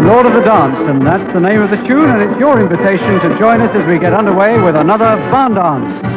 Lord of the Dance, and that's the name of the tune, and it's your invitation to join us as we get underway with another barn dance.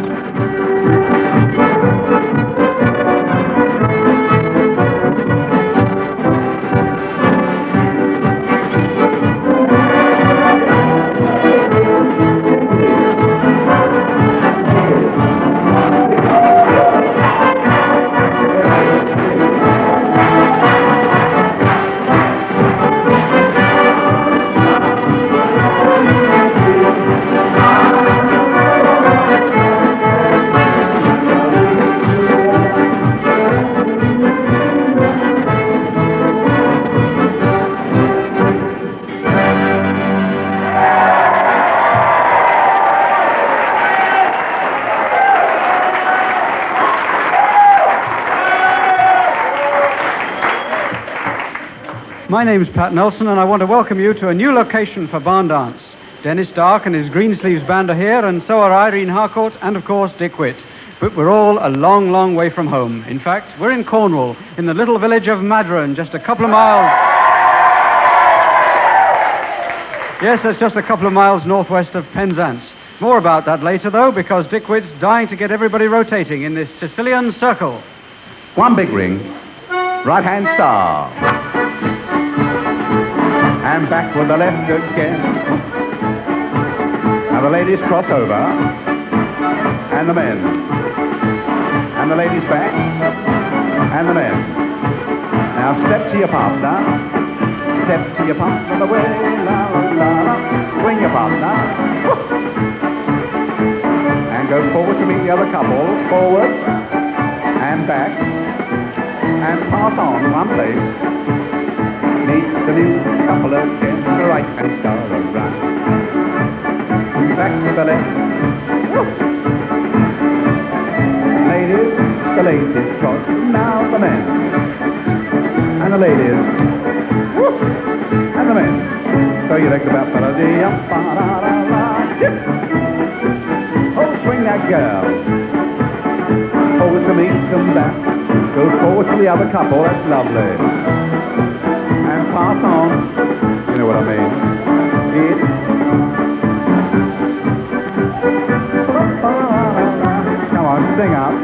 My name's Pat Nelson, and I want to welcome you to a new location for Barn Dance. Dennis Dark and his Greensleeves Band are here, and so are Irene Harcourt and, of course, Dick Witt. But we're all a long, long way from home. In fact, we're in Cornwall, in the little village of Madron, just a couple of miles... Yes, that's just a couple of miles northwest of Penzance. More about that later, though, because Dick Witt's dying to get everybody rotating in this Sicilian circle. One big ring, right-hand star. And back with the left again. Now the ladies cross over, and the men. And the ladies back, and the men. Now step to your partner, step to your partner the way, la la la la. Swing your partner, and go forward to meet the other couple, forward, and back, and pass on one place. Meet the new couple again, the right hand star around. Back to the left. Ladies, the ladies cross. Now the men. And the ladies. And the men. Throw your legs about, oh, swing that girl. Forward to meet them back. Go forward to the other couple, that's lovely. Pass on. You know what I mean. Come on, sing up.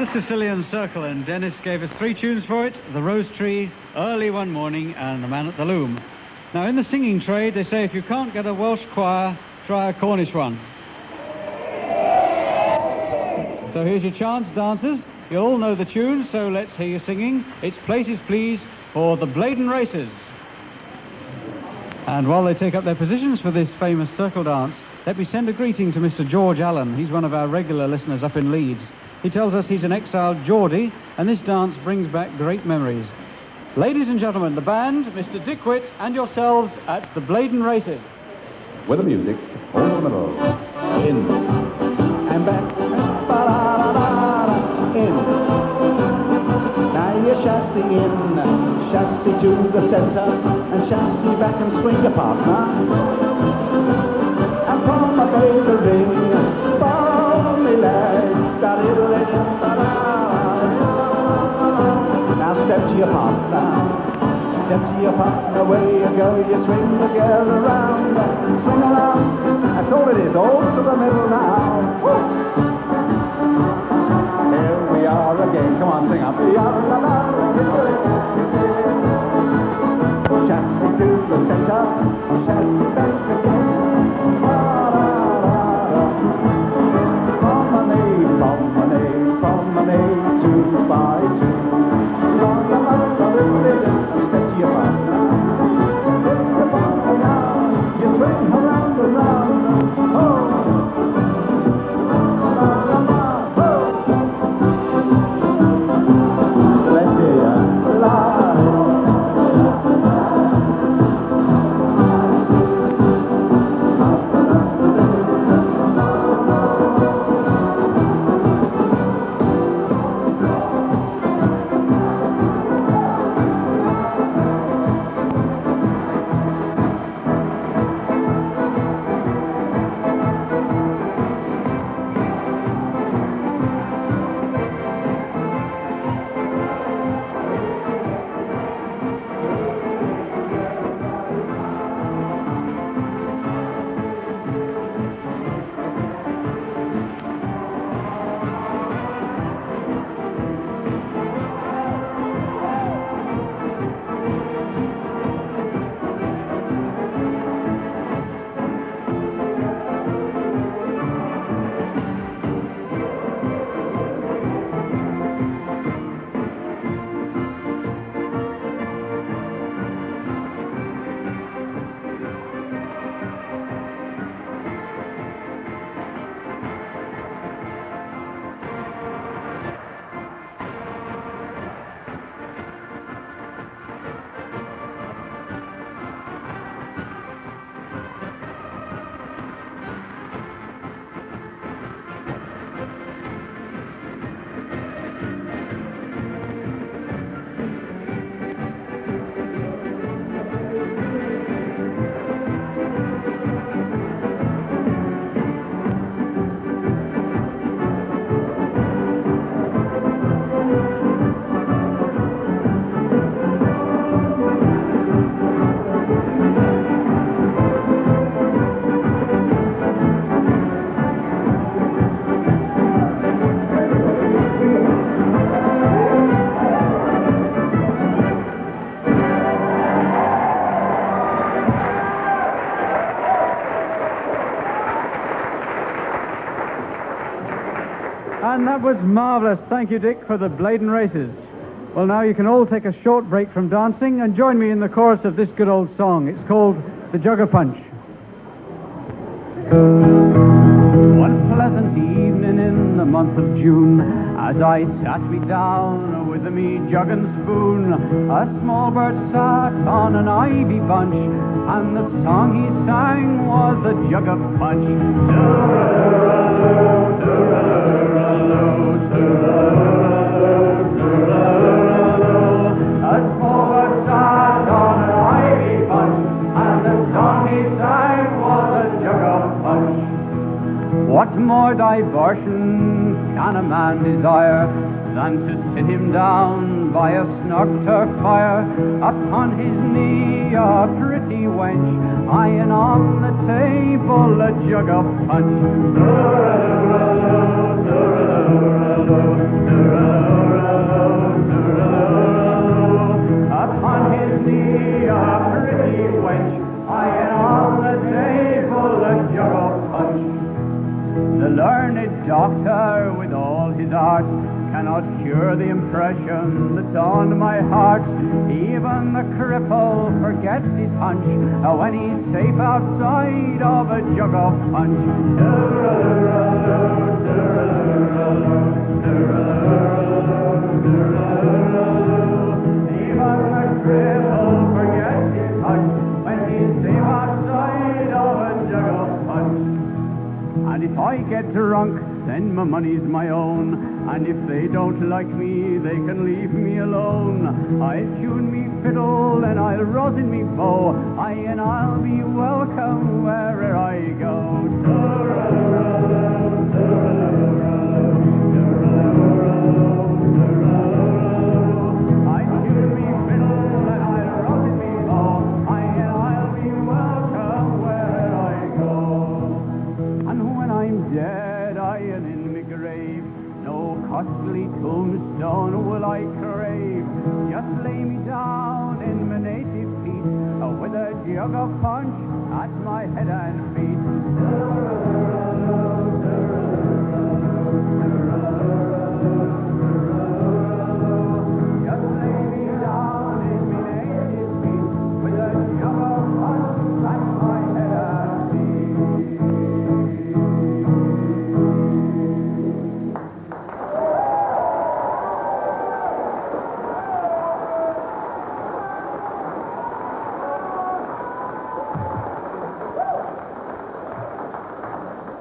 the Sicilian Circle, and Dennis gave us 3 tunes for it: The Rose Tree, Early One Morning, and The Man at the Loom. Now, in the singing trade, they say if you can't get a Welsh choir, try a Cornish one. So here's your chance, dancers. You all know the tune, so let's hear you singing. It's Places, Please, for the Blaydon Races. And while they take up their positions for this famous circle dance, let me send a greeting to Mr. George Allen. He's one of our regular listeners up in Leeds. He tells us he's an exiled Geordie, and this dance brings back great memories. Ladies and gentlemen, the band, Mr. Dick Witt, and yourselves at the Blaydon Races. With the music, over the middle, in, and back, in. Now you chassis in, chassis to the center, and chassis back and swing your partner. And from a baby ring, follow me leg, now step to your partner, step to your partner, away you go, you swing the girl around, swing around, that's all it is, all to the middle now. Woo! Here we are again, come on, sing up. Chassis to the center, chassis back again. Promenade, 2 by 2. Step to your partner. Step to your partner now. You swing around and round. Oh. Let's hear ya. And that was marvellous. Thank you, Dick, for the Blaydon Races. Well, now you can all take a short break from dancing and join me in the chorus of this good old song. It's called The Jugger Punch. One pleasant evening in the month of June, as I sat me down with me jug and spoon, a small bird sat on an ivy bunch, and the song he sang was the Jugger Punch. A small bird sat on an ivy bunch, and the song he sang was the Jugger Punch. What more diversion can a man desire than to sit him down by a snug turf fire, upon his knee a pretty wench, eyeing on the table a jug of punch. doctor with all his art cannot cure the impression that's on my heart. Even the cripple forgets his hunch when he's safe outside of a jug of punch. Even the cripple forgets his hunch when he's safe outside of a jug of punch. And if I get drunk, then my money's my own. And if they don't like me, they can leave me alone. I'll tune me fiddle and I'll rosin me bow, aye, and I'll be welcome wherever I go. I'll tune me fiddle and I'll rosin me bow, aye, and I'll be welcome wherever I go. And when I'm dead, I am in my grave, no costly tombstone will I crave. Just lay me down in my native peat, with a jug of punch at my head and feet. Just lay me down in my native peat, with a jug of punch at my head and feet.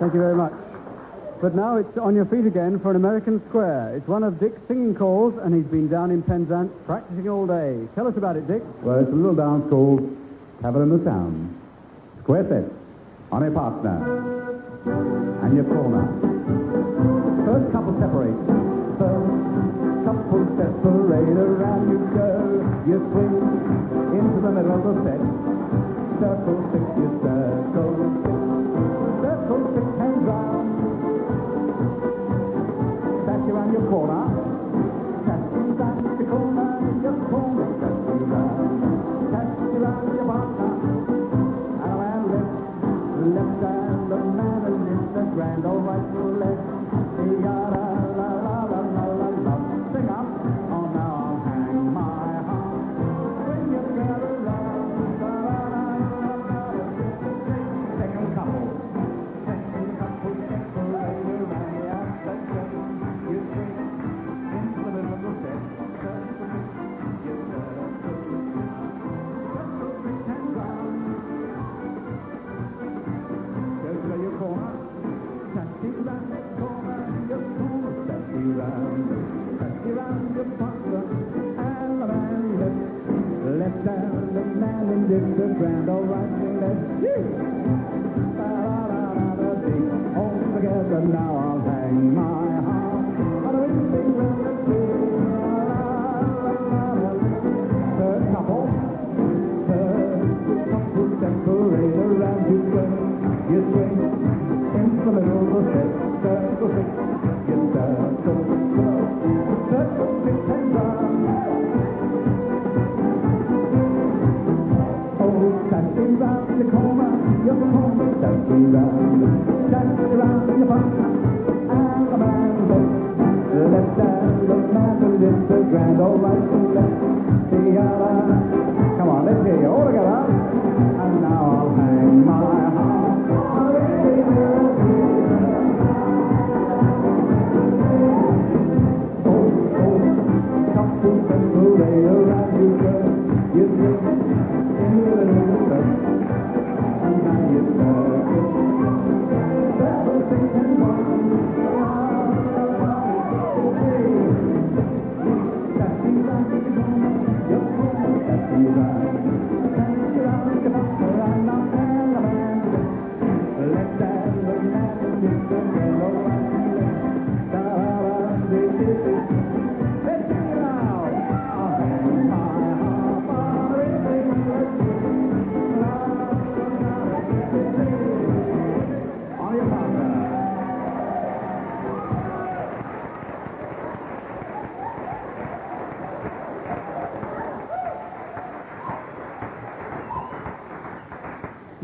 Thank you very much. But now it's on your feet again for an American Square. It's one of Dick's singing calls, and he's been down in Penzance practicing all day. Tell us about it, Dick. Well, it's a little dance called Cavern in the Sound. Square set, on a partner, and your corner. First couple separate. First couple separate, around you go. You swing into the middle of the set. Circle six, you circle six. Circle six, hands round. Back around your corner. Tack you round the corner, your corner. Tack you round your partner. And around left hand, the man and lift the grand, all right to left. La la la la la la la. Sing up. Oh, now I'll hang my heart. When you get around. Second couple. Second couple, separate around the outside seven. You swing into the middle of the set. You circle six hands round. Go to your corner. Taxi round the corner, your corner. Taxi round your partner. And the man left hand, the man in the grand, all right to left. All together now I'll hang my heart on a windy round the tree. Third couple separate around you go. You swing into the middle of the set. Circle six, you circle six and round. Oh, taxi round the corner, your corner. Taxi round your partner, and the man left hand, the man who lives the grand, all right to left, together. Come on, let's hear you all together. And now I'll hang my heart. Oh, couple separate around you go. You drink in the middle of and now you circle. Circle six and one. Taxi round the corner, your corner. Taxi round the corner, and I'll hang the man. Left hand, the man who lives the grand, all right to left. Da-da-da-da-da-da-da. Let's sing it out. I'll hang my heart on a windy road. On your partner.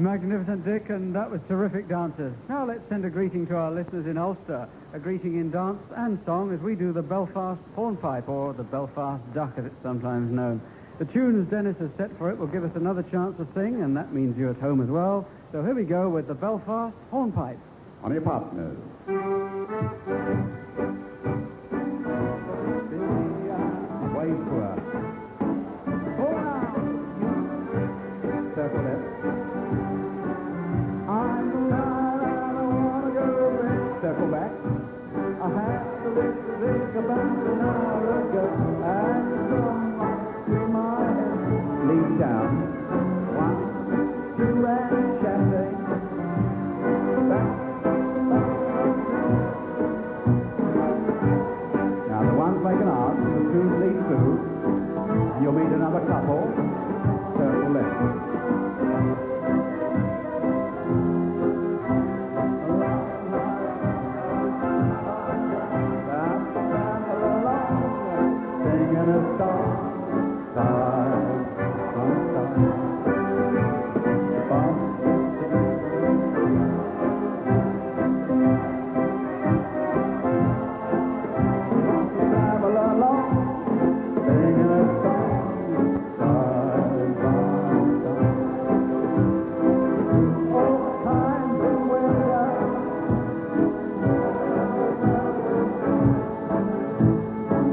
magnificent, Dick, and that was terrific dancers. Now let's send a greeting to our listeners in Ulster, a greeting in dance and song as we do the Belfast Hornpipe, or the Belfast Duck as it's sometimes known. The tunes Dennis has set for it will give us another chance to sing, and that means you at home as well. So here we go with the Belfast Hornpipe. On your partners. Wave to her. Circle left. I'm tired, I don't want to go back. Circle back. I had to think about an hour ago, and the song to my head. Lean down. 1, 2, and champagne. Back. Now the ones make an arc, the twos lead through. You'll meet another couple. Circle left. Singing a song, star from star. Travel along, singing a song, star from star. Oh, time's been way up.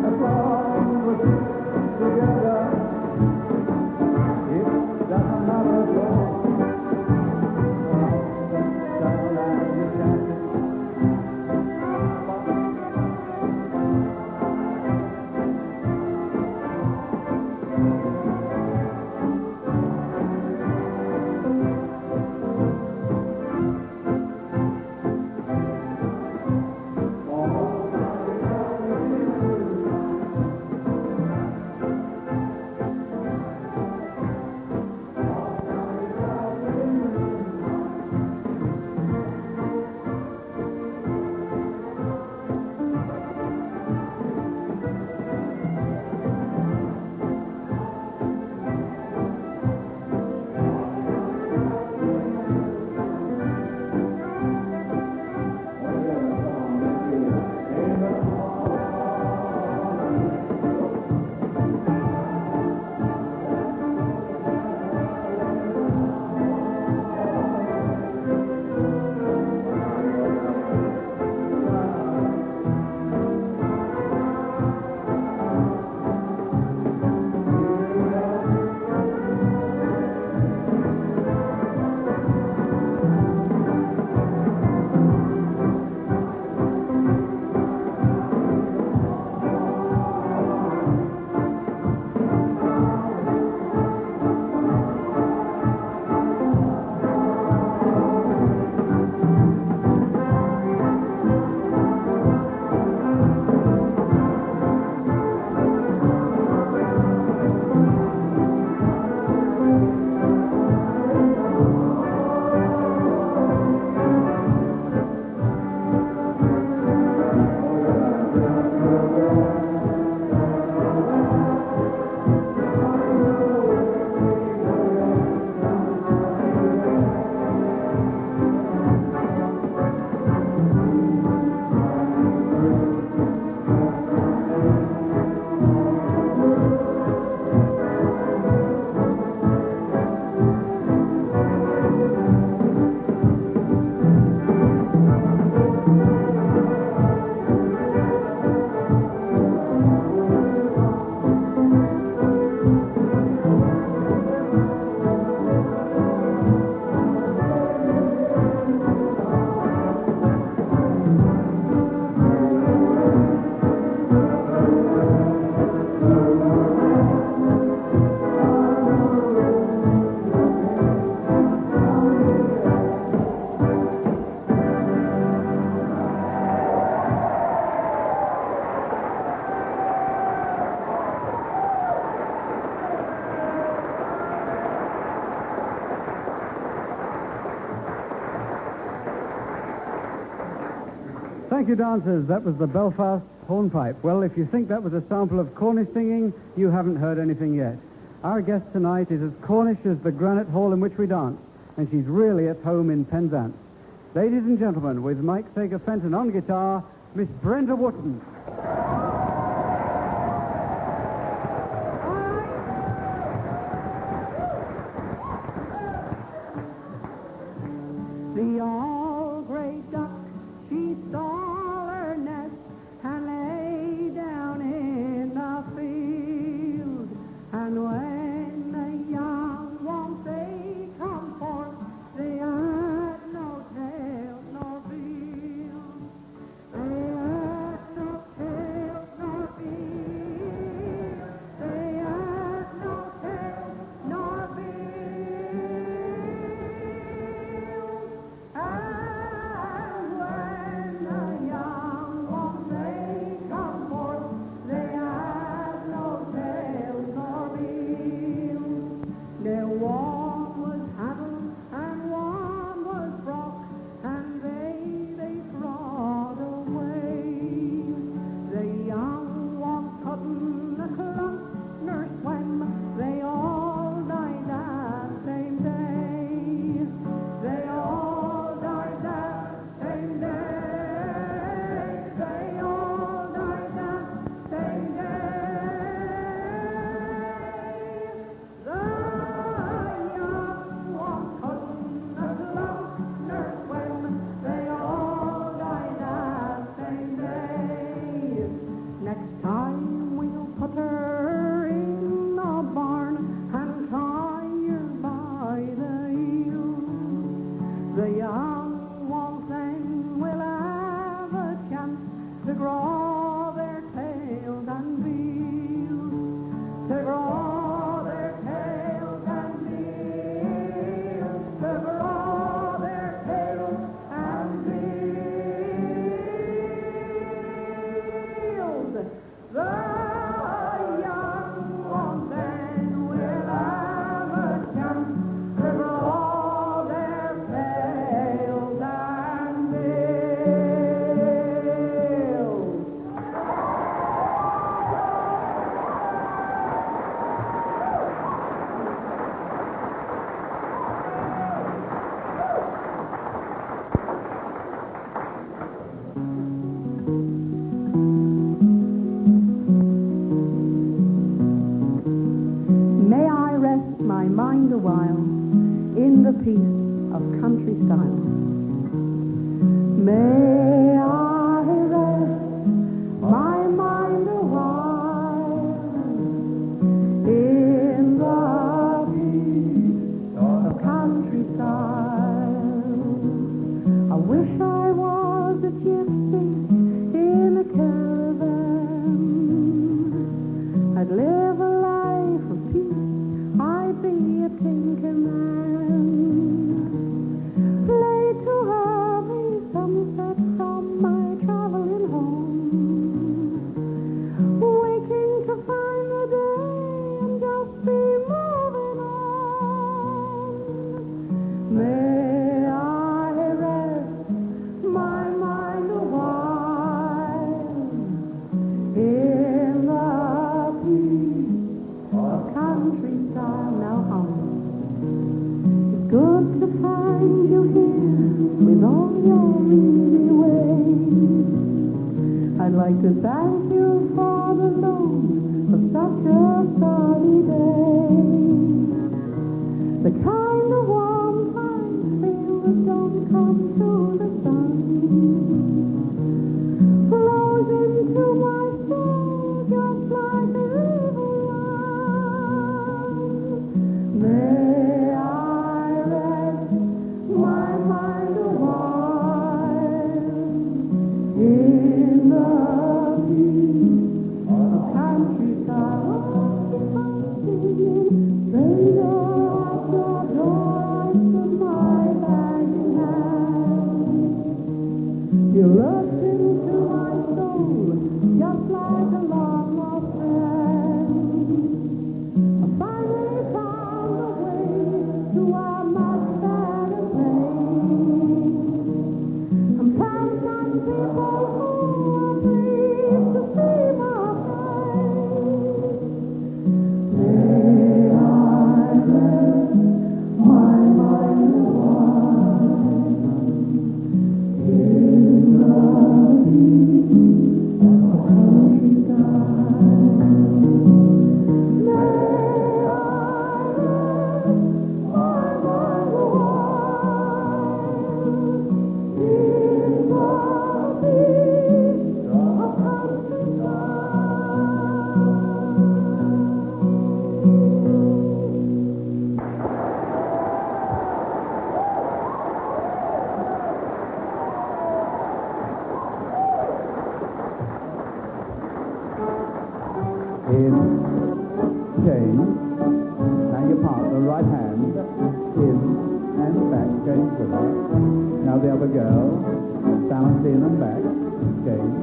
As long as we're together, it doesn't matter at all. Down and you can't. Thank you, dancers. That was the Belfast Hornpipe. Well, if you think that was a sample of Cornish singing, you haven't heard anything yet. Our guest tonight is as Cornish as the granite hall in which we dance. and she's really at home in Penzance. Ladies and gentlemen, with Mike Sager-Fenton on guitar, Miss Brenda Wotton. The all-gray duck, she stole her nest and lay down in the field. And when the young ones they come forth, they had no tail nor bill. They had no tail nor bill. They had no tail nor bill. And when the young ones they come forth, they have no tails nor bill. Their one was handled and one was brought, and they brought away. The young ones couldn't a clump nor swim, they all died that same day. They all died that same day. They all died that same day. The young ones couldn't a clump nor swim, they all died that same day. Next time we'll put her in a barn and tie her by the heel. The young ones then will have a chance to grow their tails and bills, to grow their tails and bills, to grow their tails and bills. The young ones then will have a chance to grow their tails and bills. May I rest my mind a while in the peace of country style. May I rest my mind a while in the peace of country style. I wish I was a gypsy in a caravan. I'd live a life of peace, I'd be a tinker man. Late to early sunset from my traveling home, waking to find the day and just be moving on. May I rest my mind a while in the peace of country style. Now hum. It's good to find you here with all your easy ways. I'd like to thank you for the loan of such a sunny day. The kind of warm I feel that don't come to the sun flows into my soul just like a river runs. May I rest my mind a while in the peace of country in, change. Now your partner, right hand, in and back, change with her. Now the other girl, balance in and back, change.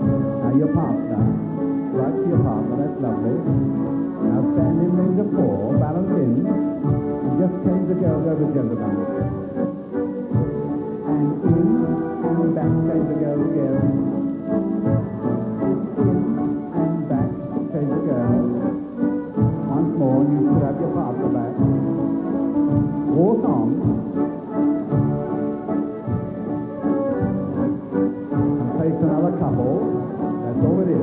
Now your partner, right to your partner, that's lovely. Now stand in range of 4, balance in, and just change the girls over gender balance. And in and back, change the girls again. In and back, change the girls. Once more, you should have your partner back. Walk on. And face another couple. That's all it is.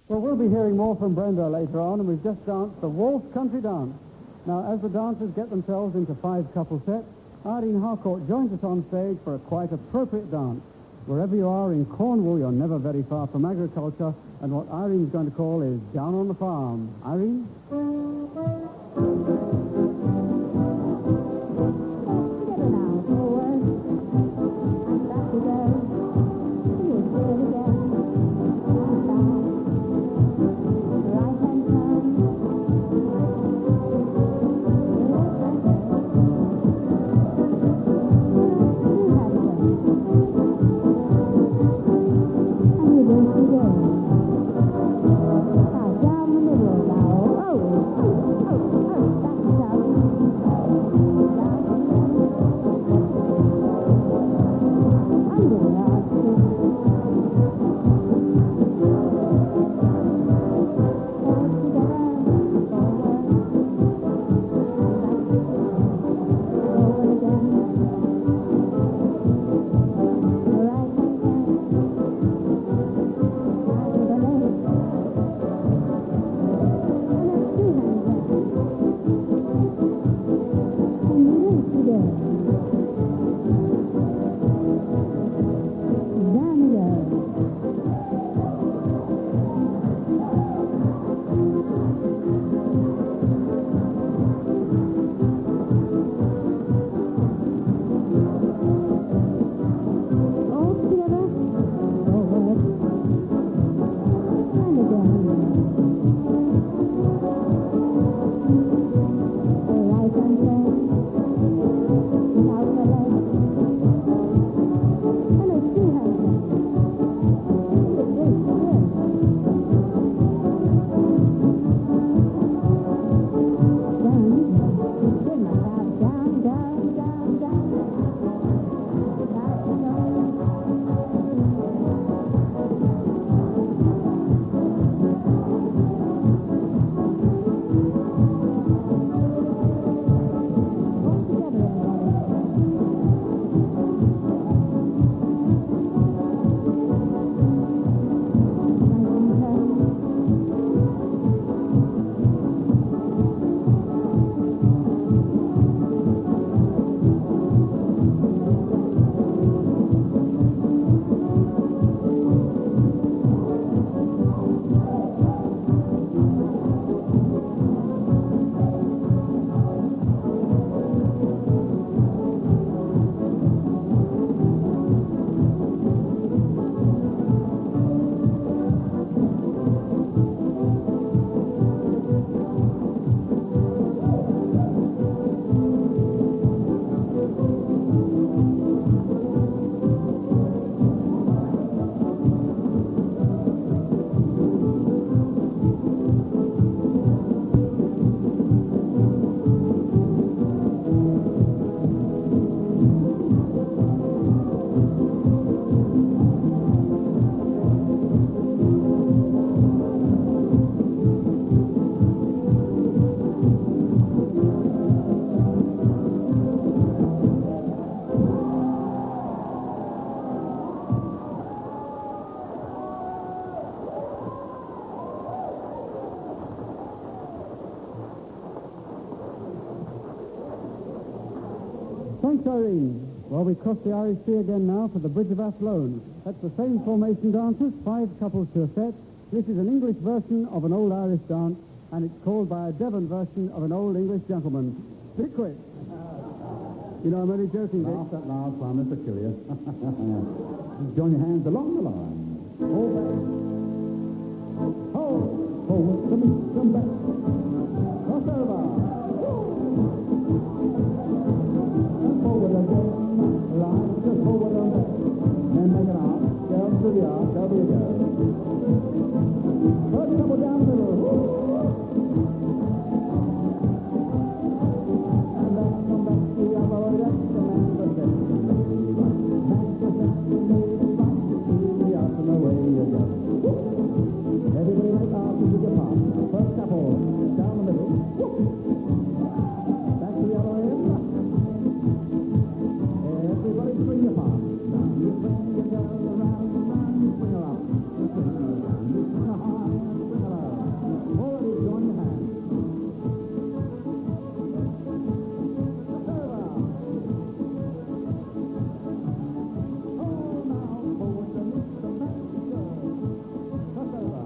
Well, we'll be hearing more from Brenda later on, and we've just danced the Waltz Country Dance. Now, as the dancers get themselves into 5-couple sets, Irene Harcourt joins us on stage for a quite appropriate dance. Wherever you are in Cornwall, you're never very far from agriculture, and what Irene's going to call is Down on the Farm. Irene? Together now, forward, and back we go. Here's it again, and down. Right hand turn. Left hand turn. You had it then. And you do it again. Now down the middle now. Oh, back and down. Under the arch. Thanks, Irene. Well, we cross the Irish Sea again now for the Bridge of Athlone. That's the same formation dancers, 5 couples to a set. This is an English version of an old Irish dance, and it's called by a Devon version of an old English gentleman. Pickwick. You know, I'm only joking, Dick. Laugh that loud, promise to kill you. Join your hands along the line. Hold back. Hold. Forward, come back. Cross over. And forward again. Line, just forward on back. Then make an arc. Down to the arc. There you go. First couple down the middle. And then come back to the other way. That's the man for section. Back to section. Back to the arc and away you go. Everybody make arches with your partner. First couple. Down the middle. Back to the other end. Everybody swing your partner. Down you swing your girl around. Down you swing her up. You swing her down. You swing her high and swing her low. Already join your hands. Just over. Oh, now forward and lift and back you go. Just over.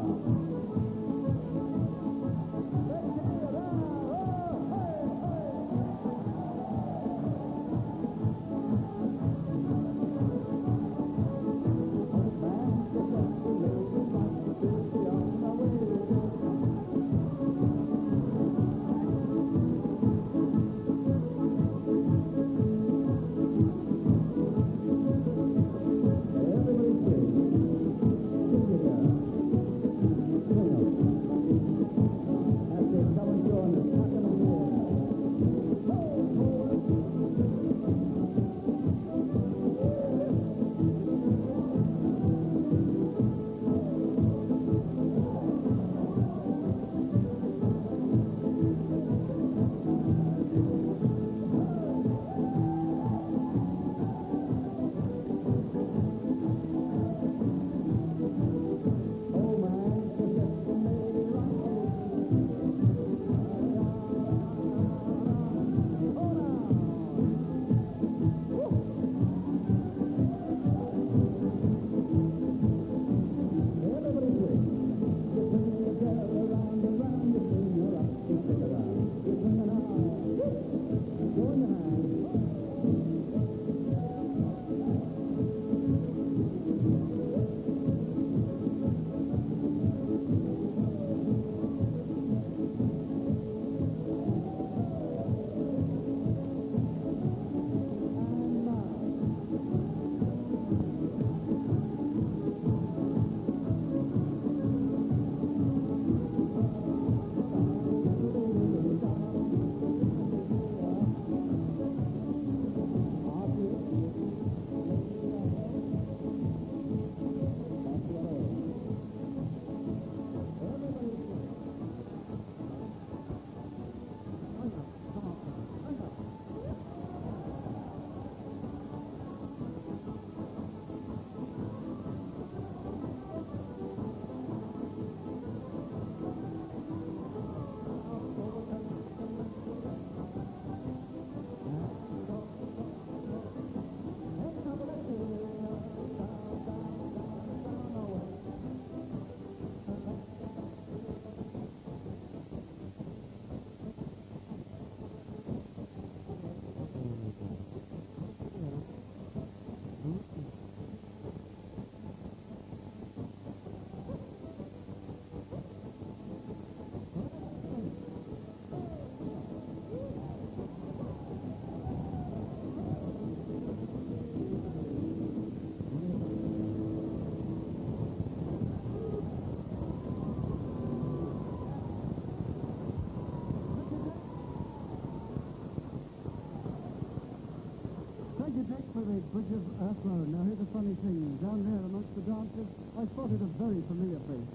For the Bridge of Athlone. Now, here's a funny thing. Down there amongst the dancers, I spotted a very familiar face.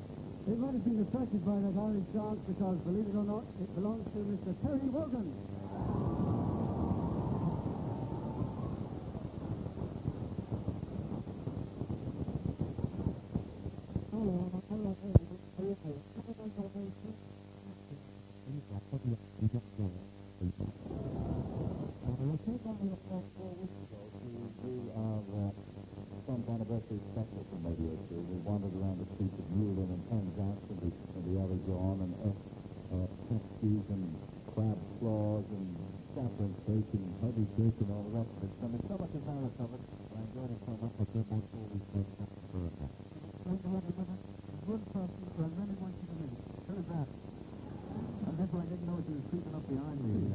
They might have been attracted by that Irish dance because, believe it or not, it belongs to Mr. Terry Wogan. anniversary special from Radio 2. We wandered around the streets of Newlyn and Penzance and the Evergreen and Pesties and crab claws and saffron cake and heavy cake and all the rest of it. So there's so much embarrassed of it. I enjoyed it so much that there was always great thanks for it. Great to have you with us. Good person who I really want you to meet. Who is that? And that's why I didn't know she was creeping up behind me.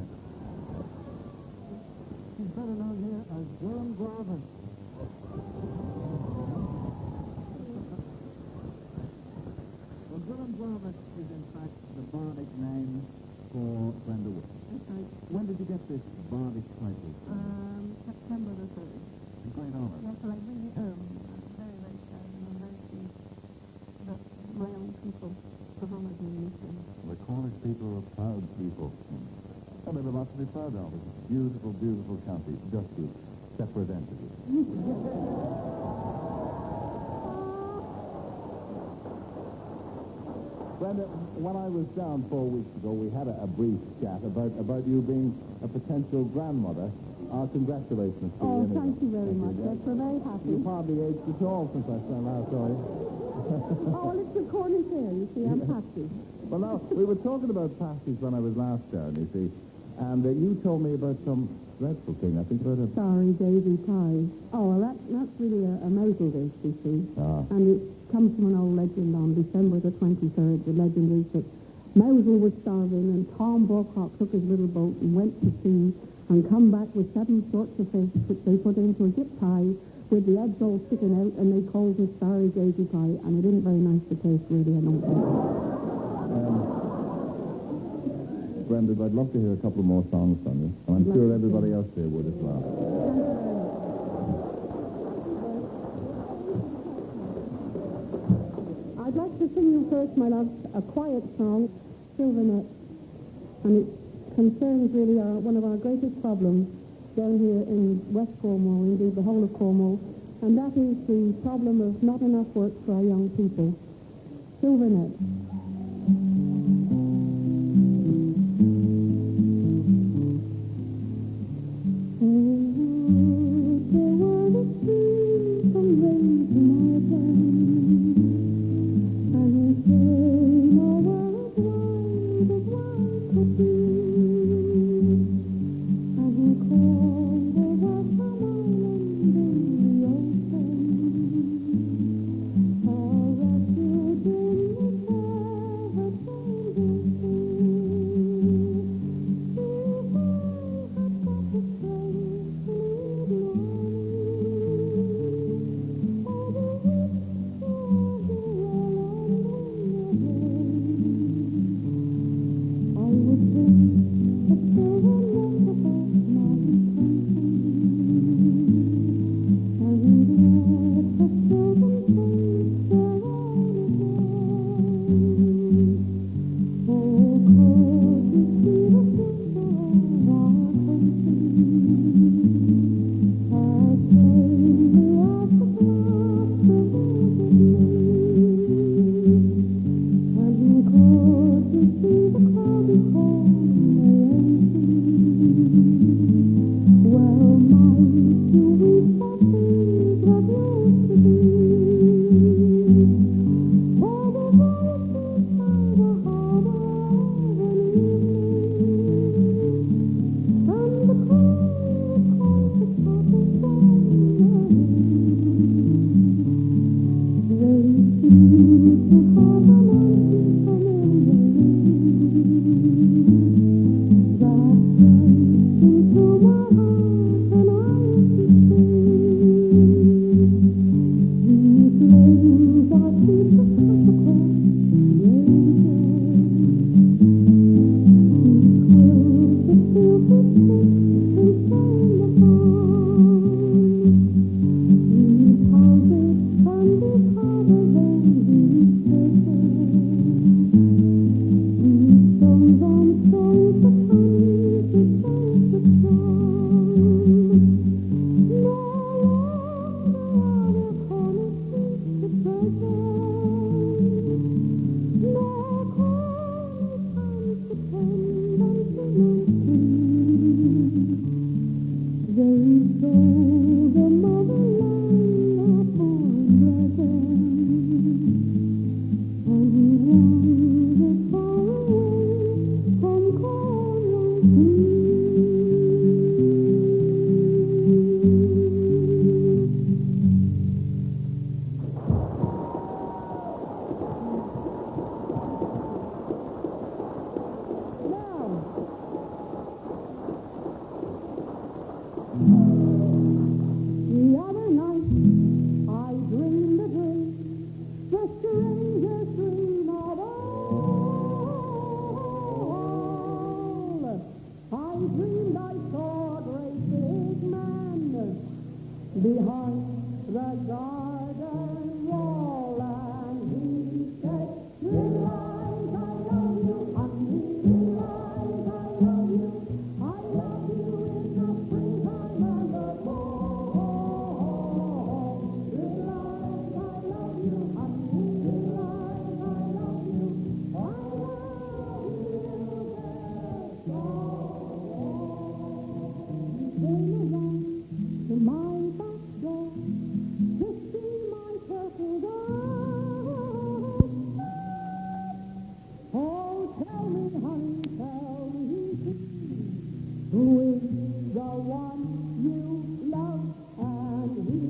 She's better known here as Joan Garvin. Well, Joan Garvin is in fact the bardic name for Brenda Wood. That's right. When did you get this bardic title? September the 3rd. A great honor. Yes, well, I really, very, very sad, and I'm very pleased that my own people have honored me in this way. The Cornish people are proud people. And they have a lot to be proud of. It's a beautiful, beautiful county, just you, separate entities. Brenda, when I was down 4 weeks ago, we had a brief chat about you being a potential grandmother. Our congratulations to you. Oh, anyway. thank you very much. Yes, we're very happy. You've hardly aged at all since I last saw you. Oh, well, it's the Cornish air, you see. I'm happy. Well, now, we were talking about pasties when I was last down, you see, and you told me about some dreadful thing. I think about it. Sorry, Daisy Pie. Oh, well, that's really a maple dish, you see. Ah. And it comes from an old legend on December the 23rd. The legend is that Mousel was starving and Tom Burcock took his little boat and went to sea and come back with 7 sorts of fish which they put into a zip tie with the eggs all sticking out, and they called it Starry Daisy Pie, and it isn't very nice to taste, really, I don't think. Brenda, I'd love to hear a couple more songs from you, and I'm sure everybody else here would as well. I'd like to sing you first, my love, a quiet song, Sylvanette, and it concerns really one of our greatest problems down here in West Cornwall, indeed the whole of Cornwall, and that is the problem of not enough work for our young people. Sylvanette. Oh, behind the garden wall, and he said, "Little eyes, I love you, honey. Little eyes, I love you. I love you in the springtime and the fall. Little eyes, I love you, honey. Little eyes, I love you. I love you, that's all." Came around to my back door to see my purple dove. Oh, tell me, honey, tell me, who is the one you love? And he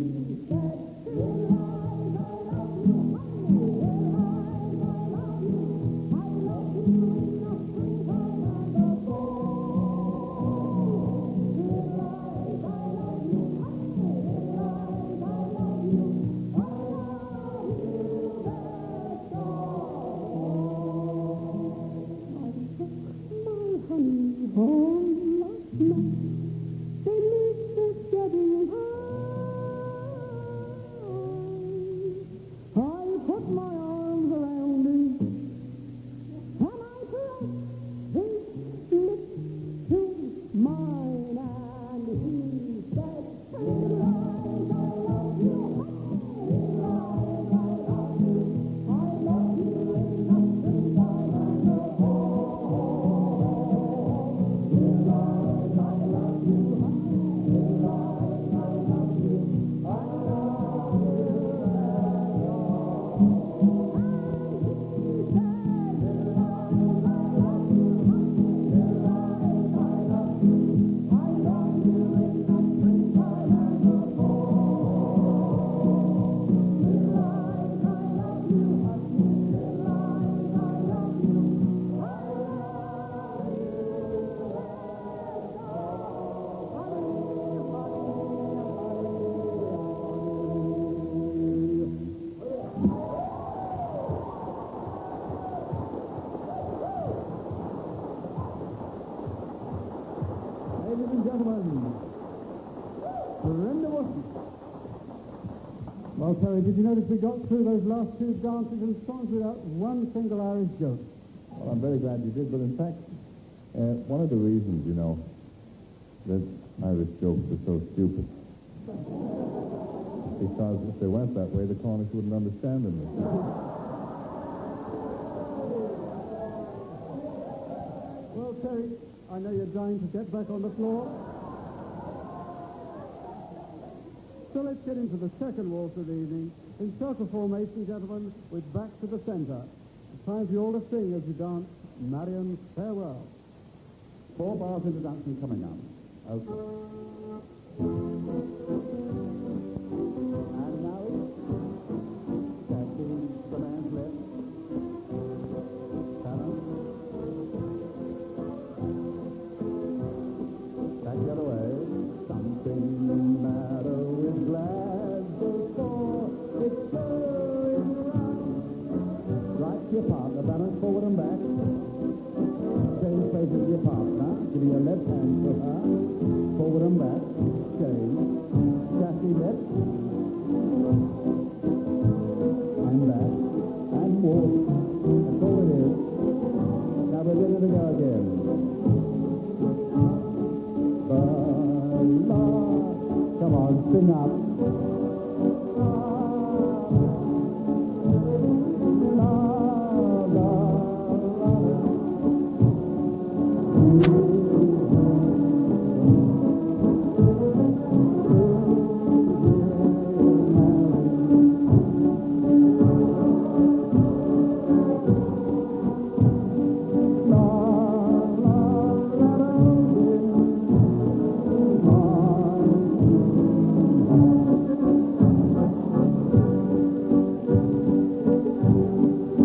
said, "Little eyes, I love you, honey. Little eyes, I love you. I love you in the springtime and the fall. Little eyes, I love you, honey. Little eyes, I love you. I love you, that's all." I took my honey home last night beneath the shuddering eye. I put my arms around him and I pressed his lips to mine, and he said, "Little eyes, I love you, honey. Little eyes, I love you. I love you in the springtime and the fall. Little eyes, I love you, honey. Little eyes, I love you. I love you, that's all." And he said, "Little eyes, I love you, honey. Little eyes, I love you. I love you in the springtime and the fall. Little eyes, I love you, honey. Little eyes, I love you. I love you, Ladies and gentlemen, Brenda Wilson. Well, Terry, did you notice we got through those last two dances and songs without one single Irish joke? Well, I'm very glad you did, but in fact, one of the reasons, you know, that Irish jokes are so stupid, because if they went that way, the Cornish wouldn't understand them. Well, Terry, I know you're dying to get back on the floor. So let's get into the second waltz of the evening. In circle formation, gentlemen, with back to the center. It's time for you all to sing as you dance Marion's Farewell. 4 bars introduction coming up. Okay. And now, catching the man's left. Tanner. Back the other way. Something the matter with Glasgow, it's going round. Right to your partner, balance forward and back. Change places with your partner. Give your left hand to her. Forward and back. Change. Chassis left. And back. And walk. That's all it is. Now we're ready to go again. Come on, sing up.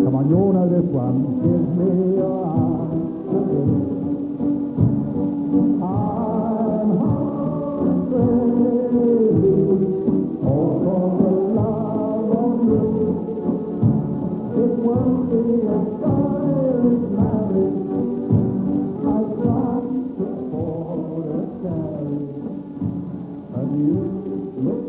Come on, you all know this one. Give me your arms again. I'm hungry, all for the love of you. It won't be a silent marriage. I've tried to afford a carriage, but you look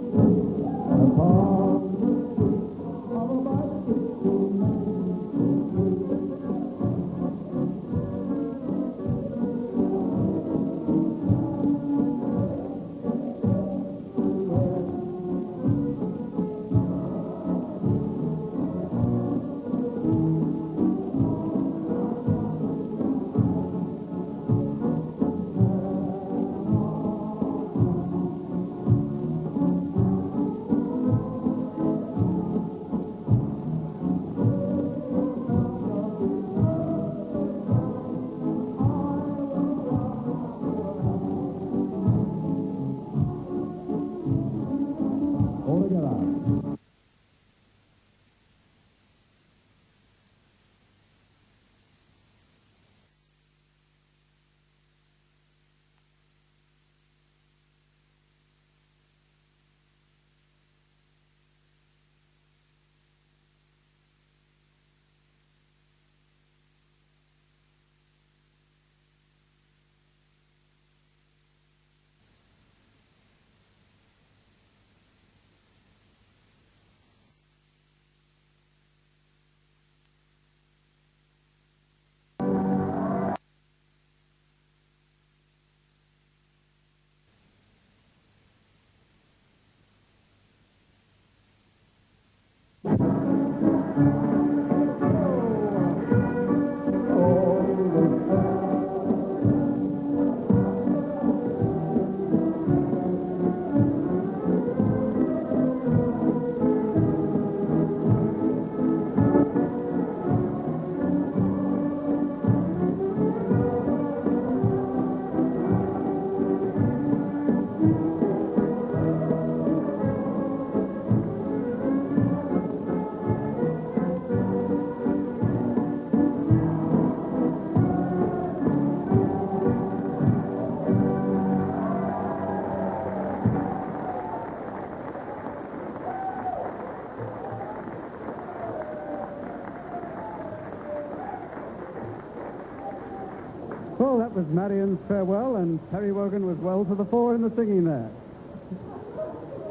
Well, that was Marion's farewell, and Terry Wogan was well to the fore in the singing there.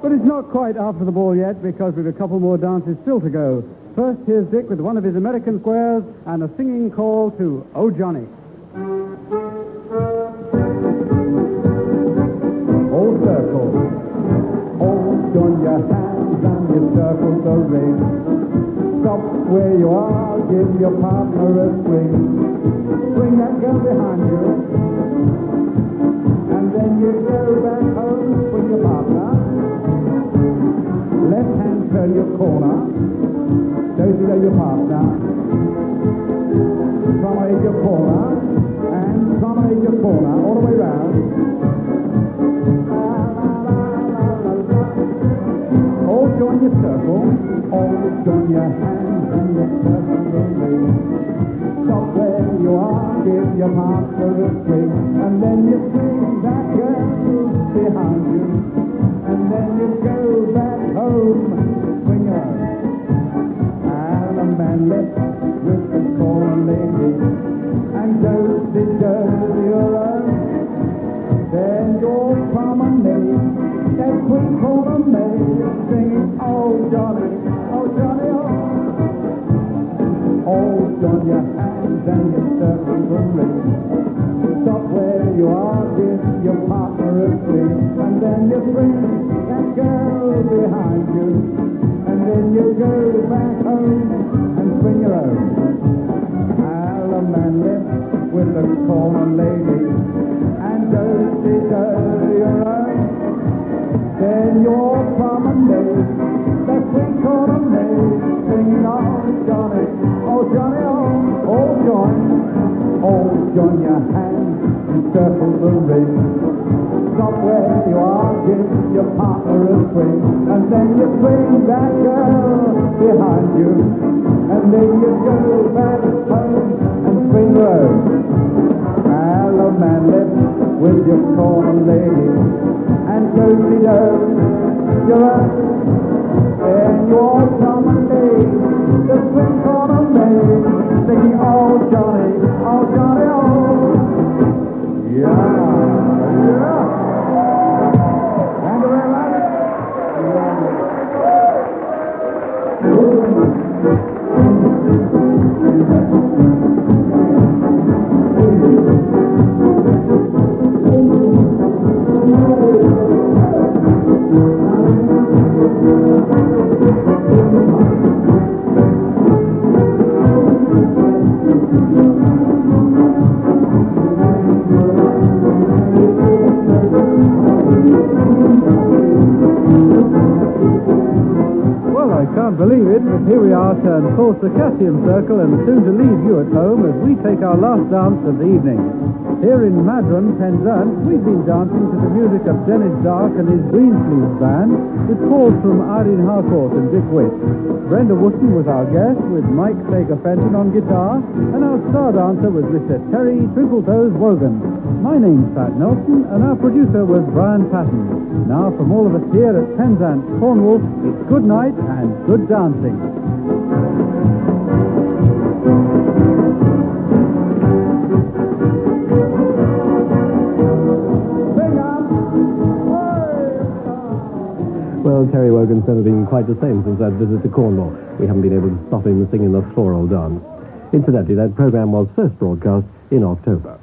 But it's not quite after the ball yet, because we've a couple more dances still to go. First, here's Dick with one of his American squares and a singing call to Oh Johnny. Oh, circle. Oh, join your hands and you circle the ring. Stop where you are, give your partner a swing. Bring that girl behind you. And then you go back home with your partner. Left hand turn your corner. Don't you go your partner. Promenade your corner. And promenade your corner all the way round. Oh, join your circle. Oh, join your hands and your circle the ring. Stop where you are, give your partner a swing, and then you swing that girl behind you, and then you go back home when you're and a man left with the corner lady, and goes the dirty alone. Then your promenade, that quick corner maid, singing, oh Johnny, oh Johnny, oh. Oh, join your hands and your circle the ring. Stop where you are, give your partner a swing, and then you bring that girl behind you, and then you go back home and swing your own. I'll a man left with the corner lady, and dirty your own. Then your promenade, that quick corner maid, singing, oh Johnny. Oh, Johnny, oh, join your hands and circle the ring. Stop where you are, give your partner a swing, and then you bring that girl behind you, and then you go back home and swing the road. Hello, man, left with your corner lady, and go-see-do, you're up. And your promenade, the swing corner maid, singing, oh Johnny, oh. Yeah. Thank you very much. Well, I can't believe it, but here we are to enforce the Cassian Circle and soon to leave you at home as we take our last dance of the evening. Here in Madron, Penzance, we've been dancing to the music of Dennis Dark and his Greensleeves band, with calls from Irene Harcourt and Dick Witt. Brenda Wootton was our guest, with Mike Sager-Fenton on guitar, and our star dancer was Mr. Terry Twinkle-Toes Wogan. My name's Pat Nelson, and our producer was Brian Patton. Now, from all of us here at Penzance, Cornwall, it's good night and good dancing. Well, Terry Wogan's never been quite the same since that visit to Cornwall. We haven't been able to stop him singing the floral dance. Incidentally, that program was first broadcast in October.